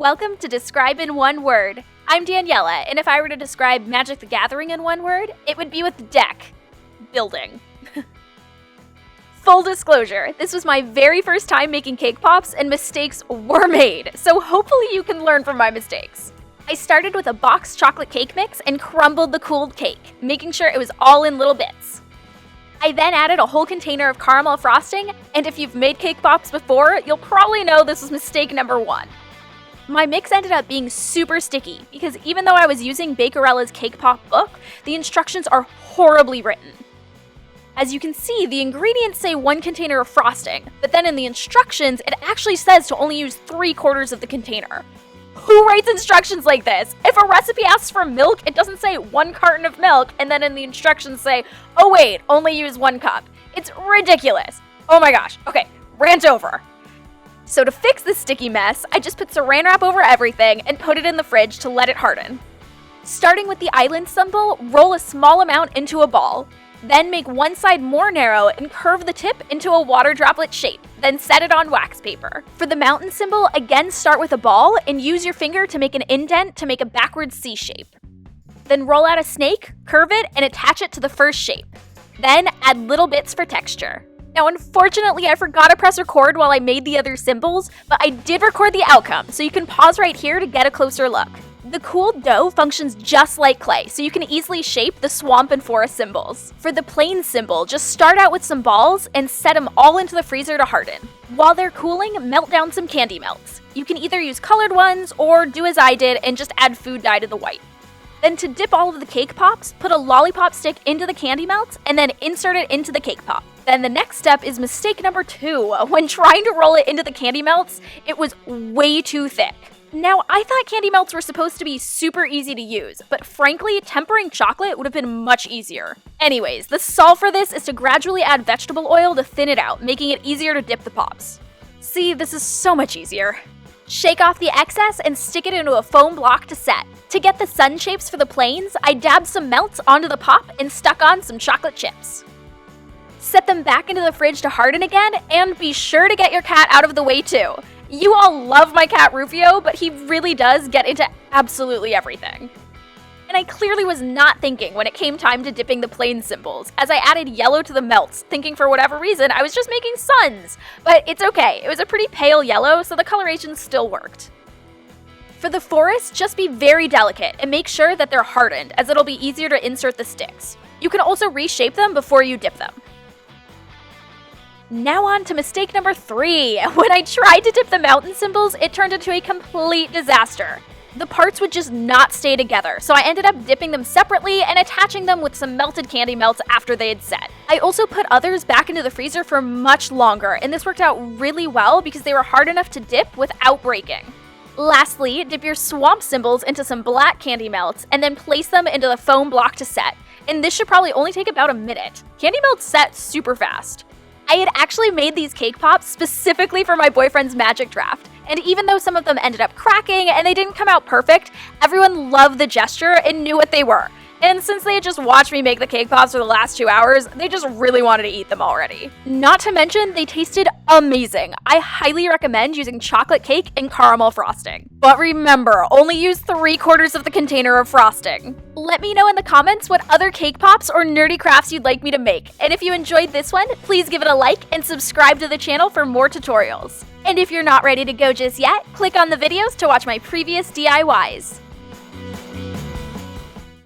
Welcome to Describe in One Word. I'm Daniela, and if I were to describe Magic the Gathering in one word, it would be with deck building. Full disclosure, this was my very first time making cake pops, and mistakes were made, so hopefully you can learn from my mistakes. I started with a boxed chocolate cake mix and crumbled the cooled cake, making sure it was all in little bits. I then added a whole container of caramel frosting, and if you've made cake pops before, you'll probably know this was mistake number 1. My mix ended up being super sticky, because even though I was using Bakerella's Cake Pop book, the instructions are horribly written. As you can see, the ingredients say 1 container of frosting, but then in the instructions, it actually says to only use 3/4 of the container. Who writes instructions like this? If a recipe asks for milk, it doesn't say 1 carton of milk, and then in the instructions say, oh wait, only use 1 cup. It's ridiculous. Oh my gosh. Okay, rant over. So to fix this sticky mess, I just put saran wrap over everything and put it in the fridge to let it harden. Starting with the island symbol, roll a small amount into a ball. Then make one side more narrow and curve the tip into a water droplet shape, then set it on wax paper. For the mountain symbol, again start with a ball and use your finger to make an indent to make a backwards C shape. Then roll out a snake, curve it, and attach it to the first shape. Then add little bits for texture. Now unfortunately I forgot to press record while I made the other symbols, but I did record the outcome, so you can pause right here to get a closer look. The cooled dough functions just like clay, so you can easily shape the swamp and forest symbols. For the plain symbol, just start out with some balls and set them all into the freezer to harden. While they're cooling, melt down some candy melts. You can either use colored ones or do as I did and just add food dye to the white. Then to dip all of the cake pops, put a lollipop stick into the candy melts and then insert it into the cake pop. Then the next step is mistake number 2. When trying to roll it into the candy melts, it was way too thick. Now, I thought candy melts were supposed to be super easy to use, but frankly, tempering chocolate would have been much easier. Anyways, the solve for this is to gradually add vegetable oil to thin it out, making it easier to dip the pops. See, this is so much easier. Shake off the excess and stick it into a foam block to set. To get the sun shapes for the planes, I dabbed some melts onto the pop and stuck on some chocolate chips. Set them back into the fridge to harden again, and be sure to get your cat out of the way too. You all love my cat Rufio, but he really does get into absolutely everything. And I clearly was not thinking when it came time to dipping the plain symbols, as I added yellow to the melts, thinking for whatever reason I was just making suns. But it's okay, it was a pretty pale yellow, so the coloration still worked. For the forest, just be very delicate and make sure that they're hardened, as it'll be easier to insert the sticks. You can also reshape them before you dip them. Now on to mistake number 3. When I tried to dip the mountain symbols, it turned into a complete disaster. The parts would just not stay together, so I ended up dipping them separately and attaching them with some melted candy melts after they had set. I also put others back into the freezer for much longer, and this worked out really well because they were hard enough to dip without breaking. Lastly, dip your swamp symbols into some black candy melts and then place them into the foam block to set. And this should probably only take about a minute. Candy melts set super fast. I had actually made these cake pops specifically for my boyfriend's magic draft, and even though some of them ended up cracking and they didn't come out perfect, everyone loved the gesture and knew what they were. And since they had just watched me make the cake pops for the last 2 hours, they just really wanted to eat them already. Not to mention, they tasted amazing. I highly recommend using chocolate cake and caramel frosting. But remember, only use 3/4 of the container of frosting. Let me know in the comments what other cake pops or nerdy crafts you'd like me to make. And if you enjoyed this one, please give it a like and subscribe to the channel for more tutorials. And if you're not ready to go just yet, click on the videos to watch my previous DIYs.